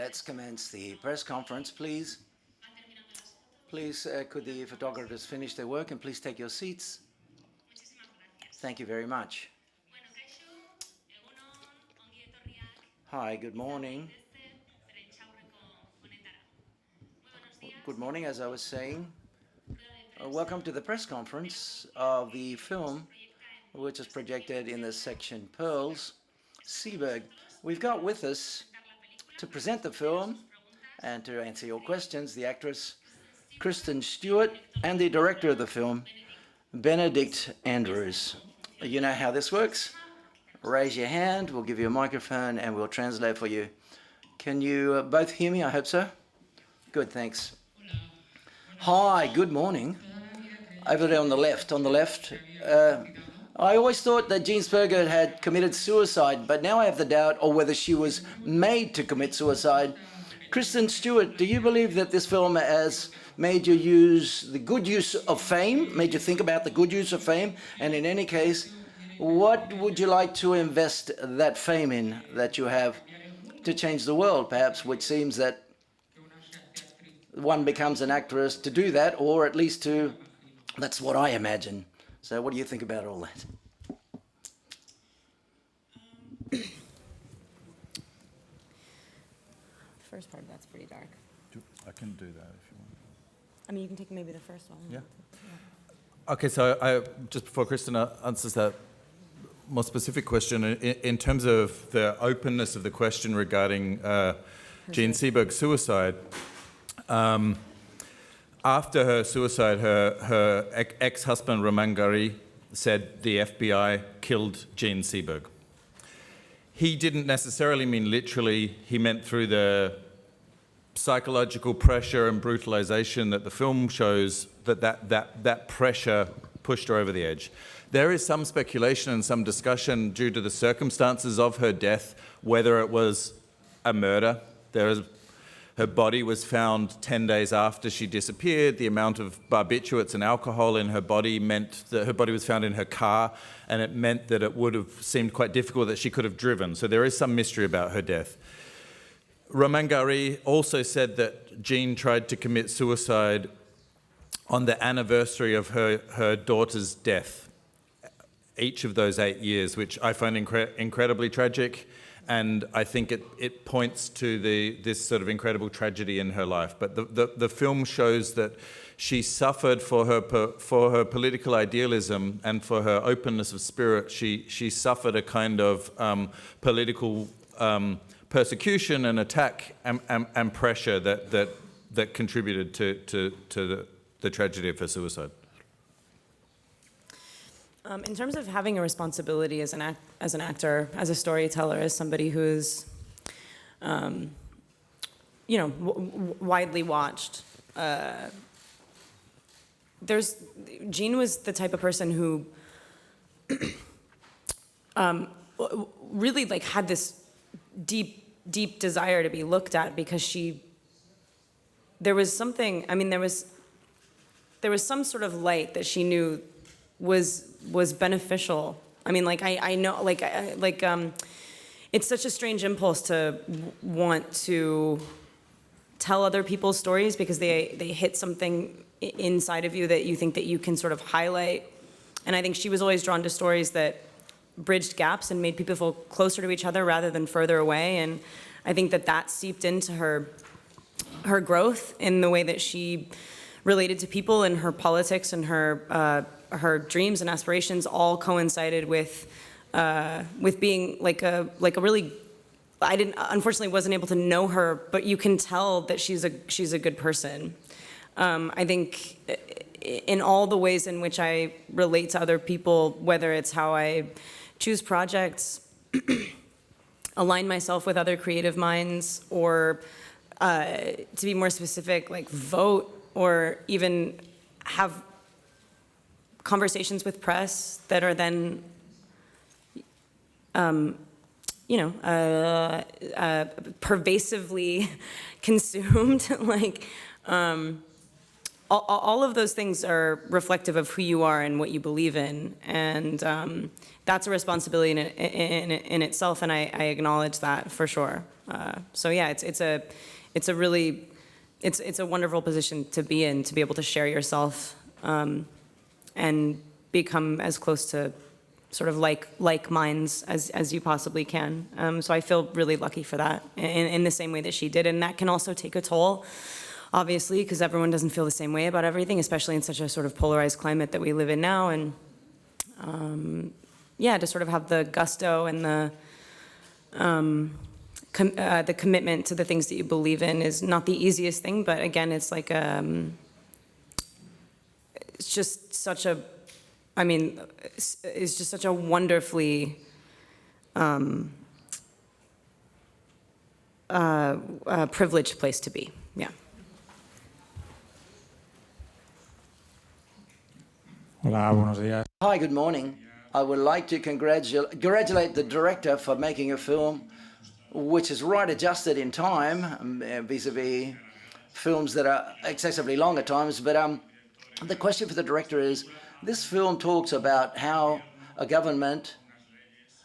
Let's commence the press conference, please. Please, could the photographers finish their work, and please take your seats. Thank you very much. Hi, good morning. Good morning, as I was saying. Welcome to the press conference of the film, which is projected in the section Pearls, Seberg. We've got with us to present the film and to answer your questions the actress Kristen Stewart and the director of the film, Benedict Andrews. You know how this works. Raise your hand, we'll give you a microphone and we'll translate for you. Can you both hear me? I hope so. Good, thanks. Hi, good morning. Over there on the left, I always thought that Jean Seberg had committed suicide, but now I have the doubt or whether she was made to commit suicide. Kristen Stewart, do you believe that this film has made you use the good use of fame, made you think about the good use of fame? And in any case, what would you like to invest that fame in that you have to change the world, perhaps, which seems that one becomes an actress to do that, or at least to, that's what I imagine. So what do you think about all that? The first part of that's pretty dark. I can do that if you want. I mean, you can take maybe the first one. Yeah. Okay, so I just before Kristen answers that more specific question, in terms of the openness of the question regarding Jean Seberg's suicide, after her suicide, her ex-husband Romain Gary said the FBI killed Jean Seberg. He didn't necessarily mean literally, he meant through the psychological pressure and brutalization that the film shows that pressure pushed her over the edge. There is some speculation and some discussion due to the circumstances of her death, whether it was a murder. Her body was found 10 days after she disappeared. The amount of barbiturates and alcohol in her body meant that her body was found in her car, and it meant that it would have seemed quite difficult that she could have driven. So there is some mystery about her death. Romain Gary also said that Jean tried to commit suicide on the anniversary of her daughter's death, each of those 8 years, which I find incredibly tragic. And I think it points to this sort of incredible tragedy in her life. But the film shows that she suffered for her political idealism and for her openness of spirit. She suffered a kind of political persecution and attack and pressure that contributed to the tragedy of her suicide. In terms of having a responsibility as an actor, as a storyteller, as somebody who's, widely watched, Jean was the type of person who really had this deep desire to be looked at, because there was something, there was some sort of light that she knew was beneficial. I mean, I know, it's such a strange impulse to want to tell other people's stories, because they hit something inside of you that you think that you can sort of highlight. And I think she was always drawn to stories that bridged gaps and made people feel closer to each other rather than further away. And I think that seeped into her growth in the way that she related to people, and her politics and her dreams and aspirations all coincided with being like a really, unfortunately wasn't able to know her, but you can tell that she's a good person. I think in all the ways in which I relate to other people, whether it's how I choose projects, align myself with other creative minds, or to be more specific, vote, or even have conversations with press that are then, pervasively consumed. all of those things are reflective of who you are and what you believe in, and that's a responsibility in itself, and I acknowledge that for sure. So yeah, it's a wonderful position to be in, to be able to share yourself and become as close to sort of like minds as you possibly can. So I feel really lucky for that in the same way that she did, and that can also take a toll, obviously, because everyone doesn't feel the same way about everything, especially in such a sort of polarized climate that we live in now. And yeah, to sort of have the gusto and the commitment to the things that you believe in is not the easiest thing, but again, it's like it's just such a, I mean, it's just such a wonderfully privileged place to be. Yeah. Hola, buenos días. Hi, good morning. I would like to congratulate the director for making a film which is right adjusted in time vis-a-vis films that are excessively long at times. But the question for the director is, this film talks about how a government,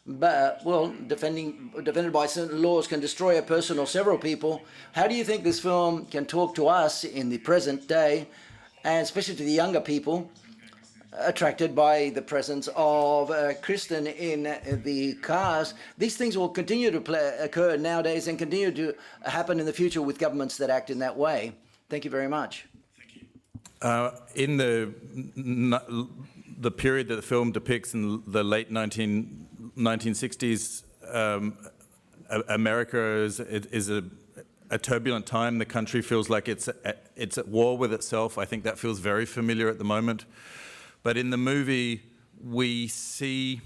defended by certain laws, can destroy a person or several people. How do you think this film can talk to us in the present day, and especially to the younger people, attracted by the presence of Kristen in the cast? These things will continue to occur nowadays and continue to happen in the future with governments that act in that way. Thank you very much. In the period that the film depicts in the late 1960s, America is a turbulent time. The country feels like it's at war with itself. I think that feels very familiar at the moment. But in the movie, we see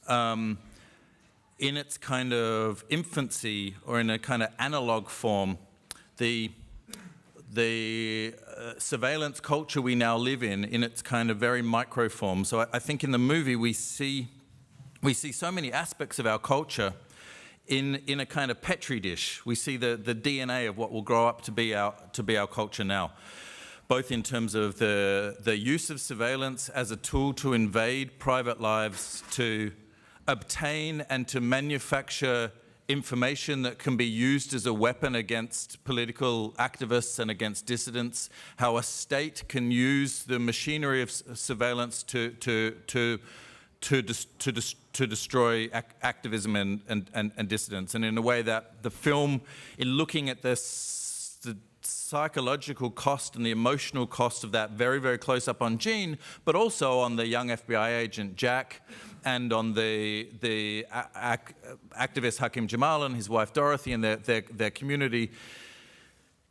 in its kind of infancy, or in a kind of analog form, the surveillance culture we now live in its kind of very micro form. So I think in the movie we see so many aspects of our culture in a kind of petri dish. We see the DNA of what will grow up to be our culture now, both in terms of the use of surveillance as a tool to invade private lives, to obtain and to manufacture information that can be used as a weapon against political activists and against dissidents, how a state can use the machinery of surveillance to destroy activism and dissidents. And in a way that the film, in looking at this, the psychological cost and the emotional cost of that, very, very close up on Jean, but also on the young FBI agent Jack, and on the activist Hakim Jamal and his wife Dorothy and their community.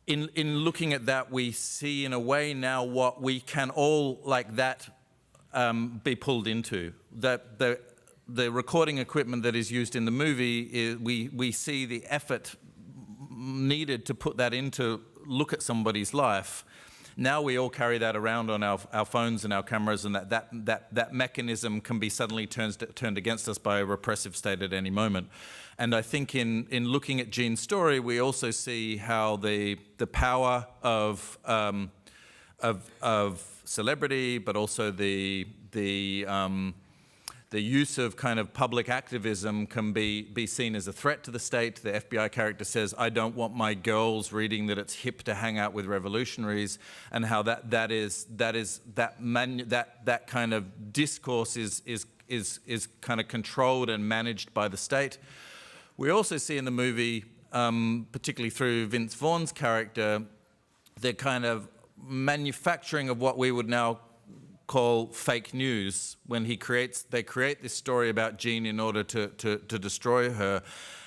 In looking at that, we see in a way now what we can all, like that, be pulled into. That the recording equipment that is used in the movie, we see the effort needed to put that into look at somebody's life. Now we all carry that around on our phones and our cameras, and that mechanism can be suddenly turned against us by a repressive state at any moment. And I think in looking at Jean's story, we also see how the power of celebrity, but also the use of kind of public activism can be seen as a threat to the state. The FBI character says, "I don't want my girls reading that it's hip to hang out with revolutionaries," and how that kind of discourse is kind of controlled and managed by the state. We also see in the movie, particularly through Vince Vaughn's character, the kind of manufacturing of what we would now call fake news, when they create this story about Jean in order to destroy her.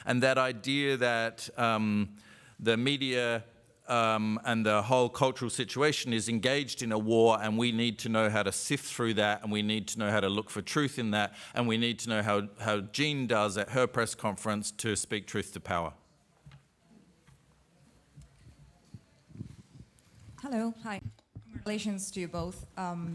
And that idea that the media and the whole cultural situation is engaged in a war, and we need to know how to sift through that, and we need to know how to look for truth in that, and we need to know how Jean does at her press conference to speak truth to power. Hello, hi. Congratulations to you both,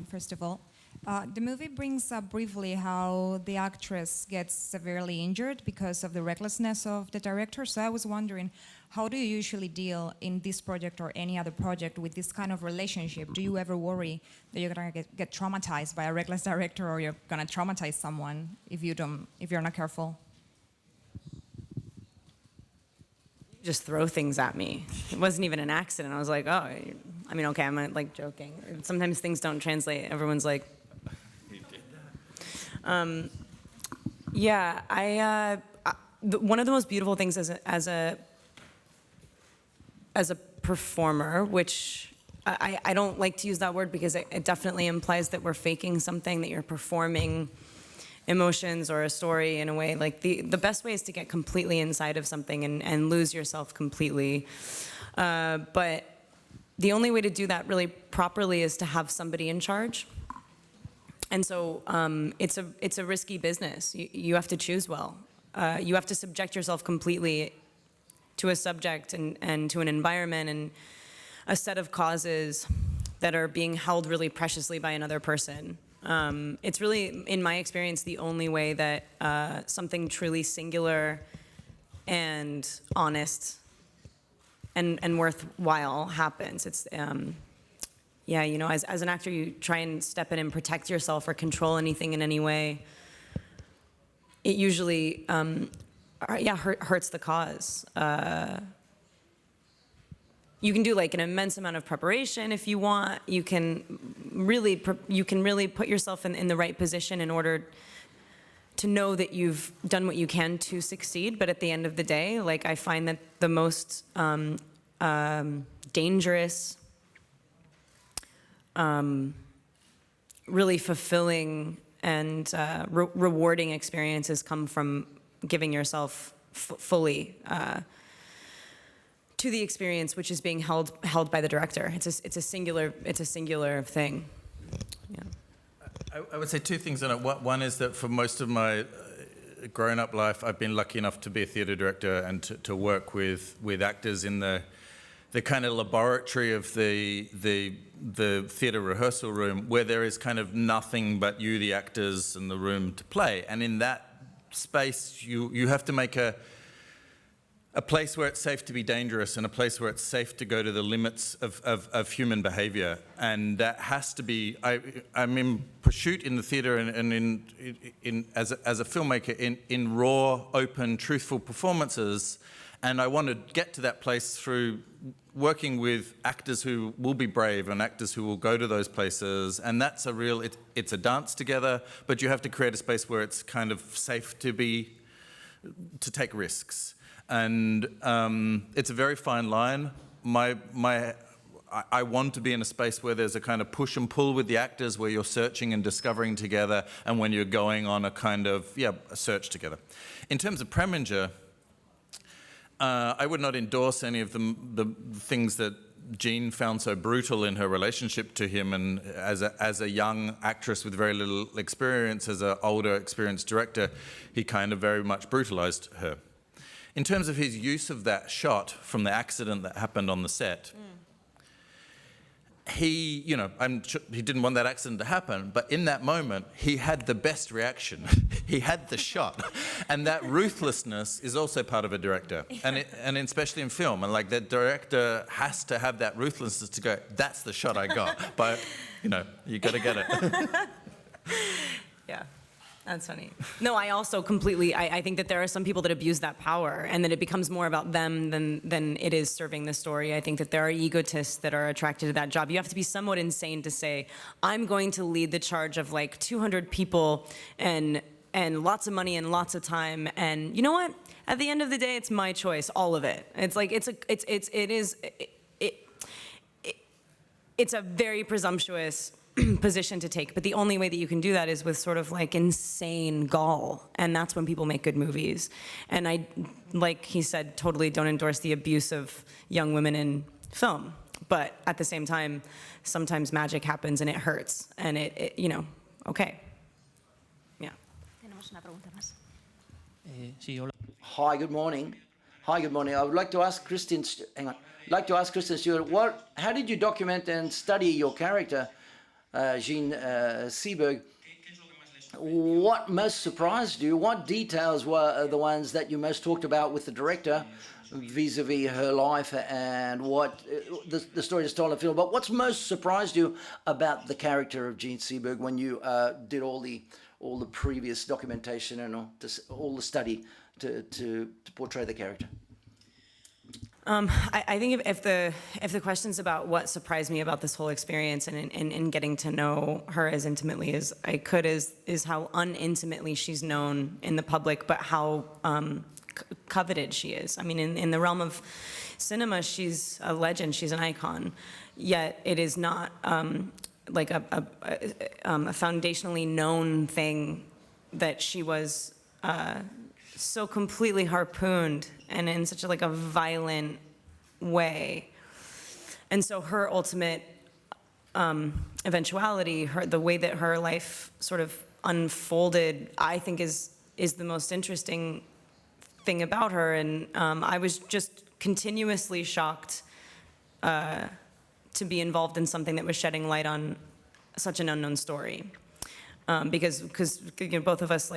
first of all. The movie brings up briefly how the actress gets severely injured because of the recklessness of the director. So I was wondering, how do you usually deal in this project or any other project with this kind of relationship? Do you ever worry that you're gonna get traumatized by a reckless director, or you're gonna traumatize someone if you're not careful? Just throw things at me. It wasn't even an accident. I was like, oh, I mean, okay, I'm not like joking. Sometimes things don't translate. Everyone's like, yeah, one of the most beautiful things as a performer, which I don't like to use that word because it definitely implies that we're faking something, that you're performing emotions or a story in a way. Like the best way is to get completely inside of something and lose yourself completely. But the only way to do that really properly is to have somebody in charge. And so it's a risky business. You have to choose well. You have to subject yourself completely to a subject and to an environment and a set of causes that are being held really preciously by another person. It's really, in my experience, the only way that something truly singular and honest and worthwhile happens. It's yeah, you know, as an actor, you try and step in and protect yourself or control anything in any way. It usually, hurts the cause. You can do like an immense amount of preparation if you want. You can really put yourself in the right position in order to know that you've done what you can to succeed. But at the end of the day, like I find that the most dangerous, really fulfilling and rewarding experiences come from giving yourself fully to the experience, which is being held by the director. It's a singular thing. Yeah. I would say two things on it. One is that for most of my grown-up life, I've been lucky enough to be a theatre director and to work with actors in the kind of laboratory of the theatre rehearsal room, where there is kind of nothing but you, the actors, and the room to play. And in that space, you have to make a place where it's safe to be dangerous and a place where it's safe to go to the limits of human behavior. And that has to be, I'm in pursuit in the theatre and as a filmmaker in raw, open, truthful performances. And I want to get to that place through working with actors who will be brave and actors who will go to those places. And that's it's a dance together, but you have to create a space where it's kind of safe to take risks. And it's a very fine line. I want to be in a space where there's a kind of push and pull with the actors, where you're searching and discovering together, and when you're going on a kind of, a search together. In terms of Preminger, I would not endorse any of the things that Jean found so brutal in her relationship to him, and as a young actress with very little experience, as an older experienced director, he kind of very much brutalized her. In terms of his use of that shot from the accident that happened on the set, he didn't want that accident to happen, but in that moment, he had the best reaction. He had the shot. And that ruthlessness is also part of a director, and especially in film. And like, the director has to have that ruthlessness to go, that's the shot I got. But, you got to get it. Yeah. That's funny. No, I also completely, I think that there are some people that abuse that power and that it becomes more about them than it is serving the story. I think that there are egotists that are attracted to that job. You have to be somewhat insane to say, I'm going to lead the charge of like 200 people and lots of money and lots of time. And you know what? At the end of the day, it's my choice, all of it. It's like, it's a very presumptuous position to take, but the only way that you can do that is with sort of like insane gall, and that's when people make good movies. And I, like he said, totally don't endorse the abuse of young women in film, but at the same time, sometimes magic happens and it hurts, and okay. Yeah. Hi, good morning. Hi, good morning. I would like to ask Kristen. Hang on. I'd like to ask Kristen Stewart, how did you document and study your character? Jean Seberg, what most surprised you? What details were the ones that you most talked about with the director vis-a-vis her life and what the story is told in the film? But what's most surprised you about the character of Jean Seberg when you did all the previous documentation and all the study to portray the character? I think if the question's about what surprised me about this whole experience and getting to know her as intimately as I could is how unintimately she's known in the public, but how coveted she is. I mean, in the realm of cinema, she's a legend, she's an icon, yet it is not like a foundationally known thing that she was so completely harpooned and in such a violent way. And so her ultimate eventuality, the way that her life sort of unfolded, I think is the most interesting thing about her. And I was just continuously shocked to be involved in something that was shedding light on such an unknown story. Because both of us,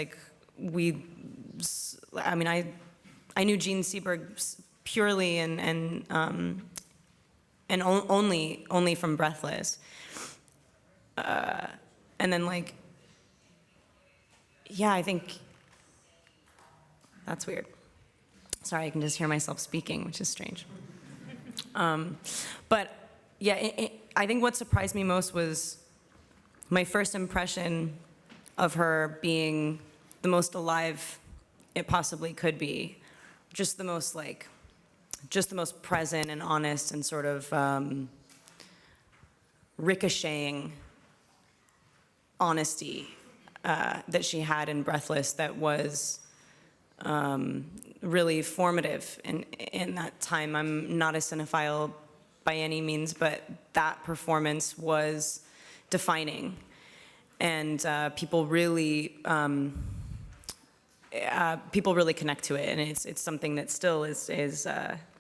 I knew Jean Seberg purely and only from Breathless, and then I think that's weird. Sorry, I can just hear myself speaking, which is strange. But yeah, I think what surprised me most was my first impression of her being the most alive it possibly could be, just the most present and honest and sort of ricocheting honesty that she had in Breathless that was really formative in that time. I'm not a cinephile by any means, but that performance was defining, and people really connect to it, and it's something that still is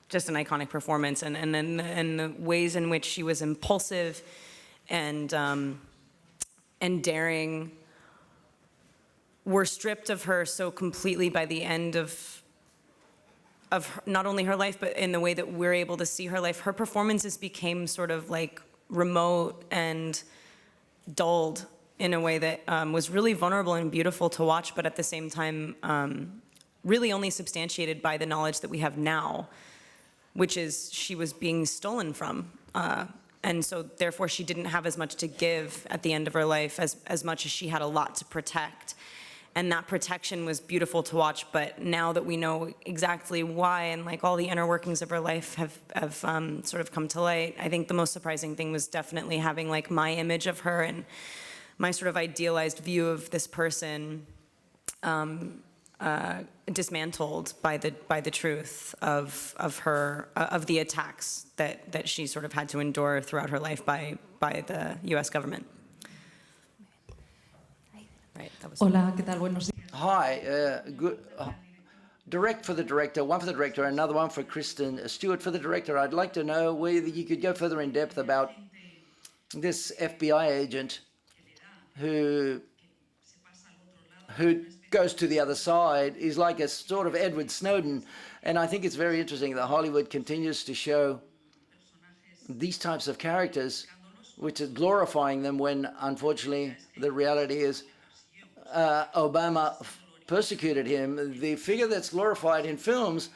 just an iconic performance, and the ways in which she was impulsive and daring were stripped of her so completely by the end of not only her life, but in the way that we're able to see her life. Her performances became sort of remote and dulled in a way that was really vulnerable and beautiful to watch, but at the same time, really only substantiated by the knowledge that we have now, which is she was being stolen from. And so therefore she didn't have as much to give at the end of her life as much as she had a lot to protect. And that protection was beautiful to watch, but now that we know exactly why and all the inner workings of her life have sort of come to light, I think the most surprising thing was definitely having my image of her and my sort of idealized view of this person dismantled by the truth of the attacks that she sort of had to endure throughout her life by the U.S. government. Right, that was. Hola, ¿qué tal? Buenos días. Hi, good. Direct for the director, one for the director, another one for Kristen Stewart for the director. I'd like to know whether you could go further in depth about this FBI agent who goes to the other side, is like a sort of Edward Snowden. And I think it's very interesting that Hollywood continues to show these types of characters, which is glorifying them when, unfortunately, the reality is Obama persecuted him. The figure that's glorified in films,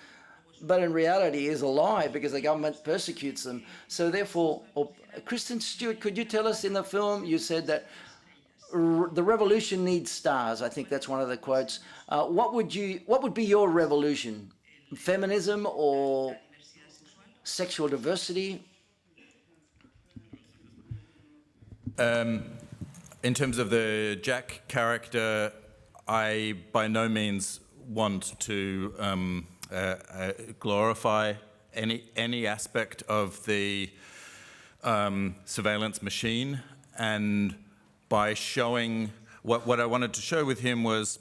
but in reality is a lie because the government persecutes them. So therefore, Kristen Stewart, could you tell us in the film, you said that the revolution needs stars. I think that's one of the quotes. What would be your revolution? Feminism or sexual diversity? In terms of the Jack character, I by no means want to glorify any aspect of the surveillance machine, and by showing what I wanted to show with him was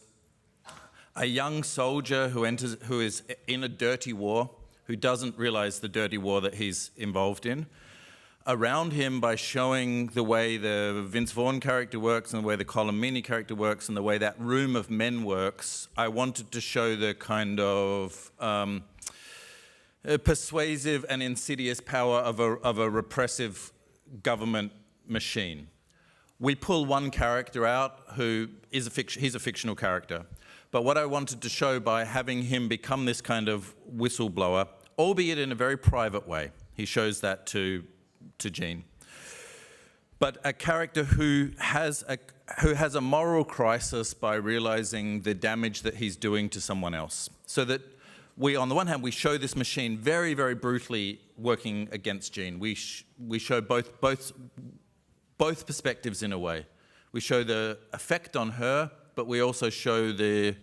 a young soldier who is in a dirty war, who doesn't realize the dirty war that he's involved in, around him by showing the way the Vince Vaughn character works and the way the Colin Meaney character works and the way that room of men works. I wanted to show the kind of persuasive and insidious power of a repressive government machine. We pull one character out who is he's a fictional character. But what I wanted to show by having him become this kind of whistleblower, albeit in a very private way, he shows that to Jean. But a character who has a moral crisis by realizing the damage that he's doing to someone else. So that we, on the one hand, we show this machine very, very brutally working against Jean. We show both perspectives in a way. We show the effect on her, but we also show the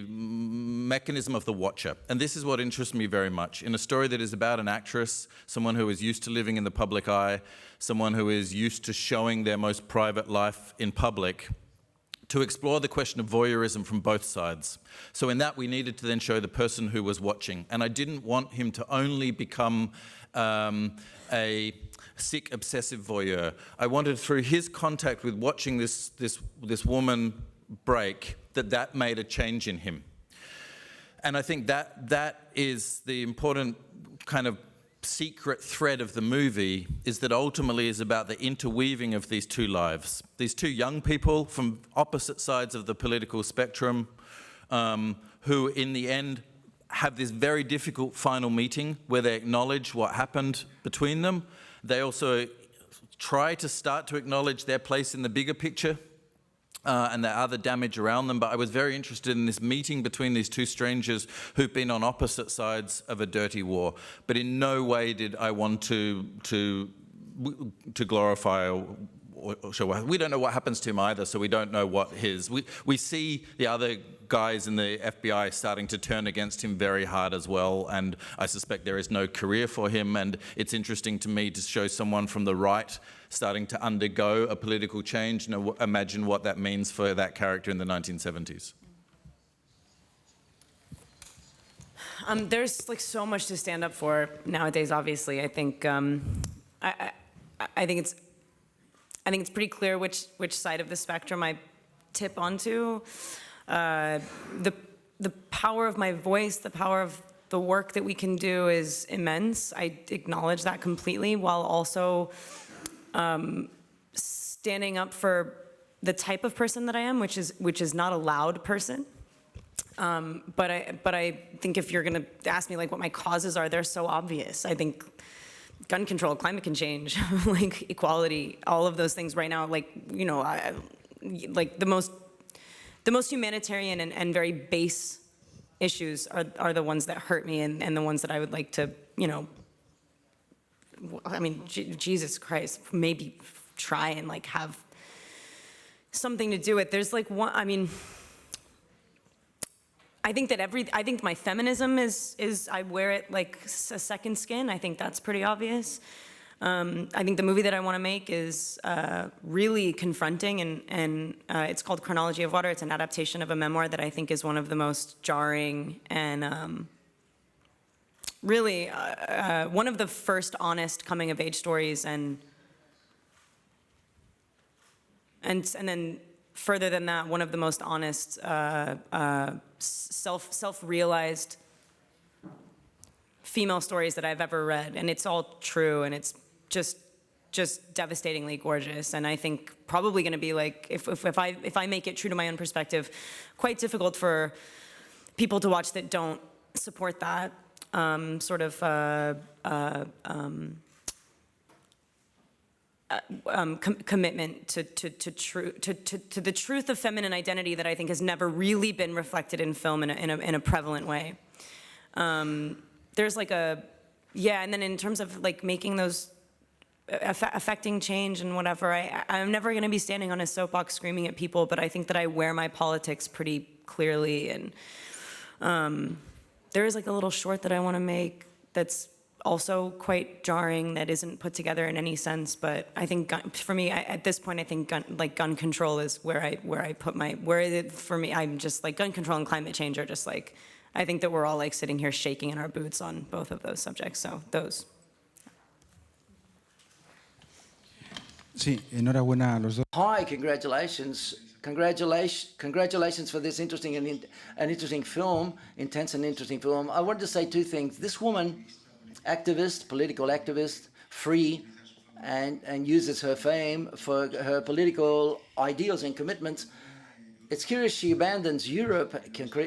mechanism of the watcher. And this is what interests me very much. In a story that is about an actress, someone who is used to living in the public eye, someone who is used to showing their most private life in public, to explore the question of voyeurism from both sides. So in that, we needed to then show the person who was watching. And I didn't want him to only become a sick, obsessive voyeur. I wanted, through his contact with watching this woman break, that made a change in him. And I think that is the important kind of secret thread of the movie, is that ultimately is about the interweaving of these two lives. These two young people from opposite sides of the political spectrum, who in the end have this very difficult final meeting where they acknowledge what happened between them. They also try to start to acknowledge their place in the bigger picture, and the other damage around them. But I was very interested in this meeting between these two strangers who've been on opposite sides of a dirty war. But in no way did I want to glorify or show. We don't know what happens to him either, so we don't know what his. We see the other guys in the FBI starting to turn against him very hard as well, and I suspect there is no career for him. And it's interesting to me to show someone from the right starting to undergo a political change, and imagine what that means for that character in the 1970s. There's like so much to stand up for nowadays. Obviously, I think I think it's pretty clear which side of the spectrum I tip onto. The power of my voice, the power of the work that we can do is immense. I acknowledge that completely, while also standing up for the type of person that I am, which is not a loud person. But I think if you're gonna ask me like what my causes are, they're so obvious. I think gun control, climate change, like equality, all of those things right now, like, you know, like the most humanitarian and very base issues are the ones that hurt me, and the ones that I would like to, you know, I mean, Jesus Christ, maybe try and like have something to do with. There's like one, I mean, I think my feminism is I wear it like a second skin. I think that's pretty obvious. I think the movie that I want to make is really confronting, and it's called Chronology of Water. It's an adaptation of a memoir that I think is one of the most jarring and really one of the first honest coming of age stories, and then further than that, one of the most honest self-realized female stories that I've ever read, and it's all true, and it's just devastatingly gorgeous. And I think probably going to be like, if I make it true to my own perspective, quite difficult for people to watch that don't support that sort of commitment to the truth of feminine identity that I think has never really been reflected in film in a prevalent way. There's like and then in terms of like making those affecting change and whatever, I'm never going to be standing on a soapbox screaming at people, but I think that I wear my politics pretty clearly. And there is like a little short that I want to make that's also quite jarring, that isn't put together in any sense. But I think for me, at this point, I think gun control is where I put my, for me, I'm just like gun control and climate change are just like, I think that we're all like sitting here shaking in our boots on both of those subjects. So those. Sí, enhorabuena a los dos. Hi, congratulations. Congratulations for this interesting and an interesting film, intense and interesting film. I wanted to say two things. This woman, activist, political activist, free, and uses her fame for her political ideals and commitments. It's curious she abandons Europe,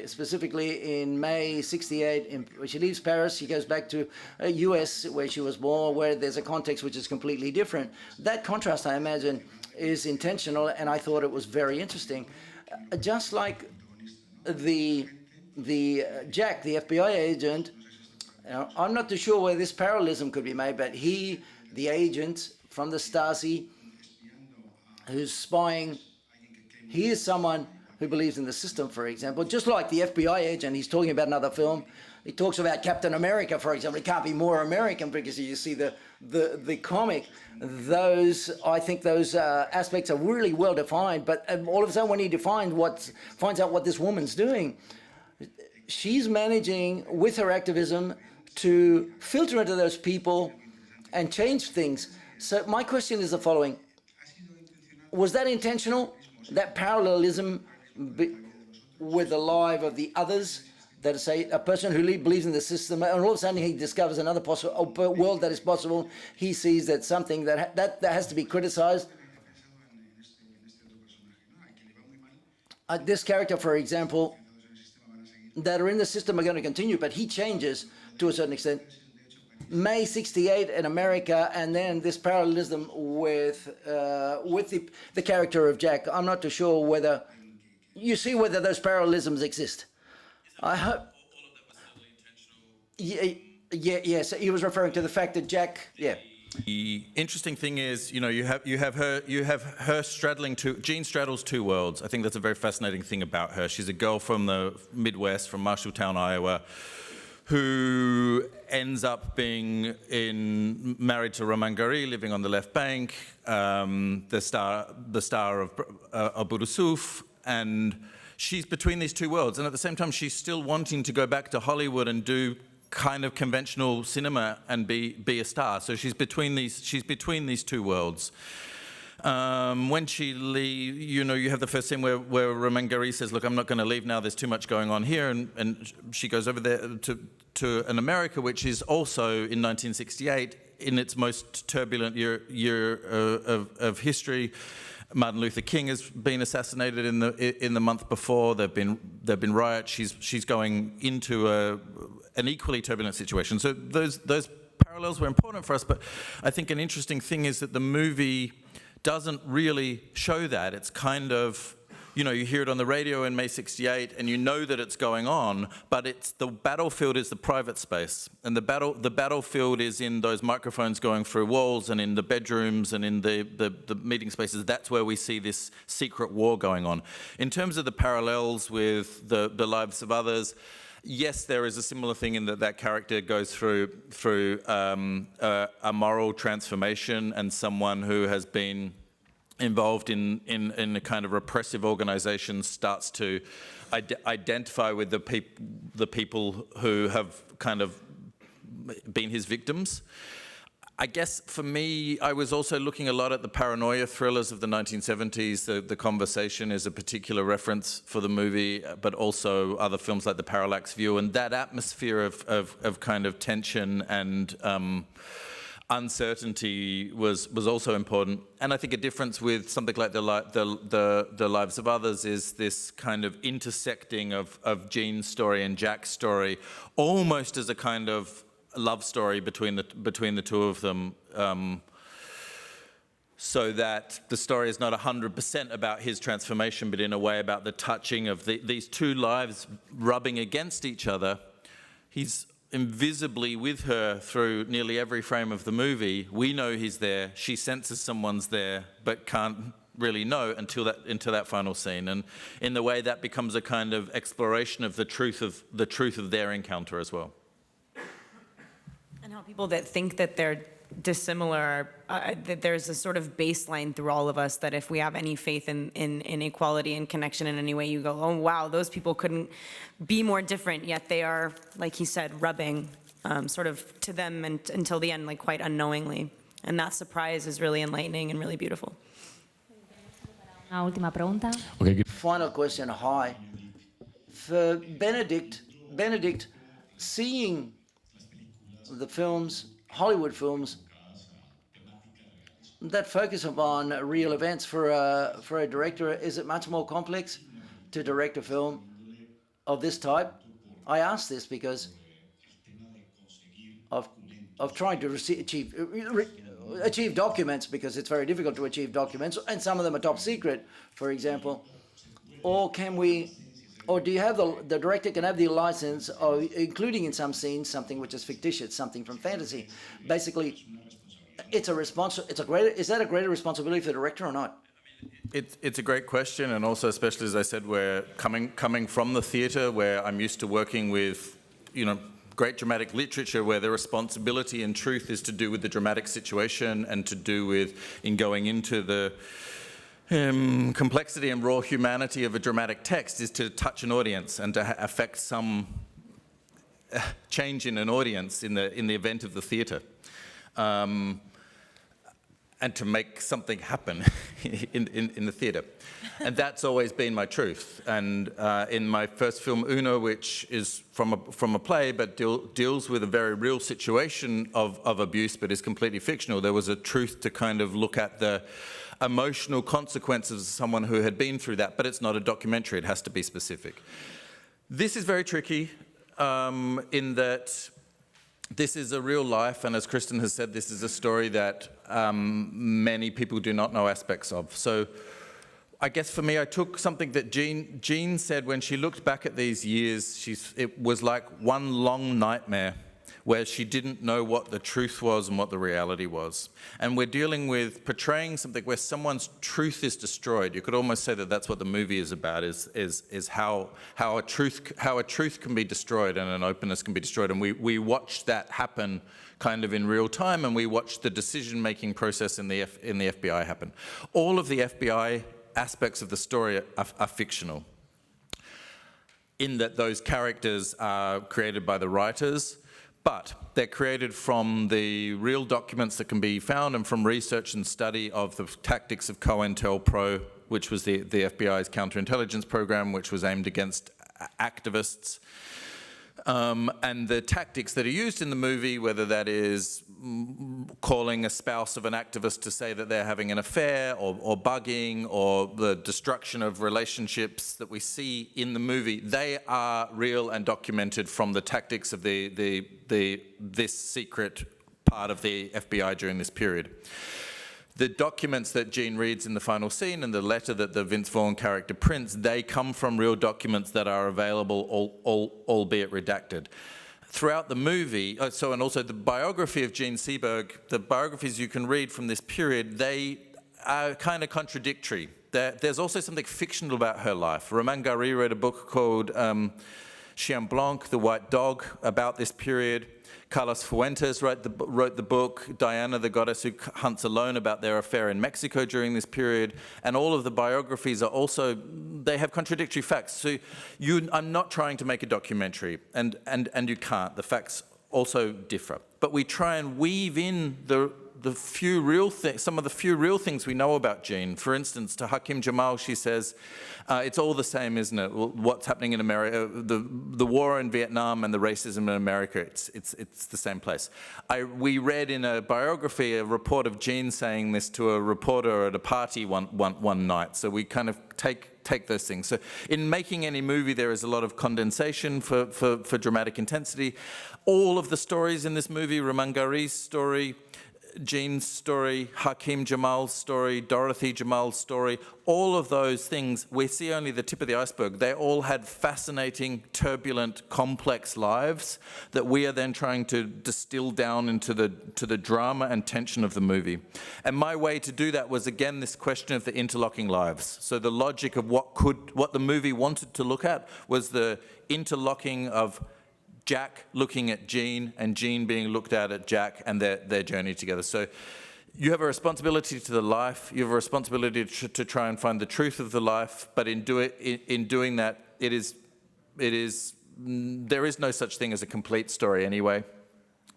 specifically in May '68. She leaves Paris, she goes back to US, where she was born, where there's a context which is completely different. That contrast, I imagine, is intentional, and I thought it was very interesting. Just like the Jack, the FBI agent, I'm not too sure where this parallelism could be made, but he, the agent from the Stasi, who's spying, he is someone who believes in the system, for example. Just like the FBI agent, he's talking about another film. He talks about Captain America, for example. It can't be more American because you see the comic. I think those aspects are really well defined. But all of a sudden, when he finds out what this woman's doing, she's managing with her activism to filter into those people and change things. So my question is the following: was that intentional? That parallelism with the life of the others, that is, say, a person who believes in the system, and all of a sudden he discovers another possible world that is possible. He sees that something that has to be criticized. This character, for example, that are in the system are going to continue, but he changes to a certain extent. May '68 in America, and then this parallelism with the character of Jack. I'm not too sure whether you see whether those parallelisms exist. I hope. Yes, he was referring to the fact that Jack. Yeah. The interesting thing is, you have her straddling Jean straddles two worlds. I think that's a very fascinating thing about her. She's a girl from the Midwest, from Marshalltown, Iowa, who ends up being married to Roman Gary, living on the left bank, the star of Burusuf, and she's between these two worlds. And at the same time, she's still wanting to go back to Hollywood and do kind of conventional cinema and be a star. So she's between these two worlds. When she leaves, you have the first scene where Roman Gary says, "Look, I'm not going to leave now. There's too much going on here," and she goes over there to an America which is also in 1968 in its most turbulent year of history. Martin Luther King has been assassinated in the month before. There've been riots. She's going into an equally turbulent situation. So those parallels were important for us. But I think an interesting thing is that the movie doesn't really show that. It's kind of, you hear it on the radio in May '68, and you know that it's going on, but the battlefield is the private space, and the battlefield is in those microphones going through walls, and in the bedrooms, and in the meeting spaces. That's where we see this secret war going on. In terms of the parallels with the lives of others, yes, there is a similar thing in that character goes through a moral transformation, and someone who has been involved in a kind of repressive organization starts to identify with the people who have kind of been his victims. I guess for me, I was also looking a lot at the paranoia thrillers of the 1970s. The Conversation is a particular reference for the movie, but also other films like The Parallax View, and that atmosphere of kind of tension and uncertainty was also important. And I think a difference with something like the Lives of Others is this kind of intersecting of Jean's story and Jack's story, almost as a kind of love story between the two of them, so that the story is not 100% about his transformation, but in a way about the touching of these two lives rubbing against each other. He's invisibly with her through nearly every frame of the movie. We know he's there. She senses someone's there, but can't really know until that final scene. And in the way that becomes a kind of exploration of the truth of their encounter as well. And how people that think that they're dissimilar, that there's a sort of baseline through all of us that if we have any faith in equality and connection in any way, you go, oh wow, those people couldn't be more different, yet they are, like he said, rubbing sort of to them and until the end, like quite unknowingly. And that surprise is really enlightening and really beautiful. Una última pregunta. Final question. Hi. For Benedict, seeing the films, Hollywood films, that focus upon real events for a director, is it much more complex to direct a film of this type? I ask this because of trying to achieve documents, because it's very difficult to achieve documents, and some of them are top secret, for example. Or do you have the director can have the license of including in some scenes something which is fictitious, something from fantasy? Basically, is that a greater responsibility for the director or not? It's a great question, and also, especially as I said, we're coming from the theatre, where I'm used to working with, great dramatic literature, where the responsibility in truth is to do with the dramatic situation and to do with in going into the complexity and raw humanity of a dramatic text, is to touch an audience and to affect some change in an audience in the event of the theatre. And to make something happen in the theatre. And that's always been my truth. And in my first film, Uno, which is from a play, but deals with a very real situation of abuse, but is completely fictional, there was a truth to kind of look at the emotional consequences of someone who had been through that, but it's not a documentary, it has to be specific. This is very tricky in that this is a real life, and as Kristen has said, this is a story that many people do not know aspects of. So I guess for me, I took something that Jean said when she looked back at these years. It was like one long nightmare where she didn't know what the truth was and what the reality was. And we're dealing with portraying something where someone's truth is destroyed. You could almost say that that's what the movie is about, is how a truth can be destroyed and an openness can be destroyed. And we watched that happen kind of in real time, and we watched the decision-making process in the FBI happen. All of the FBI aspects of the story are fictional, in that those characters are created by the writers, but they're created from the real documents that can be found and from research and study of the tactics of COINTELPRO, which was the FBI's counterintelligence program, which was aimed against activists. And the tactics that are used in the movie, whether that is calling a spouse of an activist to say that they're having an affair, or bugging, or the destruction of relationships that we see in the movie, they are real and documented from the tactics of this secret part of the FBI during this period. The documents that Jean reads in the final scene and the letter that the Vince Vaughn character prints, they come from real documents that are available, albeit redacted. Throughout the movie, and also the biography of Jean Seberg, the biographies you can read from this period, they are kind of contradictory. There's also something fictional about her life. Romain Gary wrote a book called Chien Blanc, The White Dog, about this period. Carlos Fuentes wrote the book, Diana, the Goddess Who Hunts Alone, about their affair in Mexico during this period. And all of the biographies are also, they have contradictory facts. So I'm not trying to make a documentary, and you can't. The facts also differ. But we try and weave in some of the few real things we know about Jean. For instance, to Hakim Jamal, she says, it's all the same, isn't it? What's happening in America, the war in Vietnam and the racism in America, it's the same place. We read in a biography a report of Jean saying this to a reporter at a party one night. So we kind of take those things. So in making any movie, there is a lot of condensation for dramatic intensity. All of the stories in this movie, Romain Gary's story, Jean's story, Hakim Jamal's story, Dorothy Jamal's story, all of those things, we see only the tip of the iceberg. They all had fascinating, turbulent, complex lives that we are then trying to distill down into the drama and tension of the movie. And my way to do that was, again, this question of the interlocking lives. So the logic of what the movie wanted to look at was the interlocking of Jack looking at Jean, and Jean being looked at Jack, and their journey together. So you have a responsibility to the life, you have a responsibility to try and find the truth of the life, but in doing that, there is no such thing as a complete story anyway.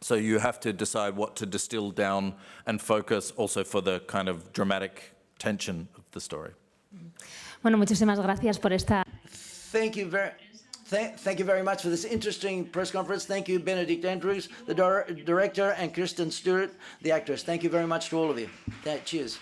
So you have to decide what to distill down and focus also for the kind of dramatic tension of the story. Bueno, muchísimas gracias por esta... Thank you very much for this interesting press conference. Thank you, Benedict Andrews, the director, and Kristen Stewart, the actress. Thank you very much to all of you. Cheers.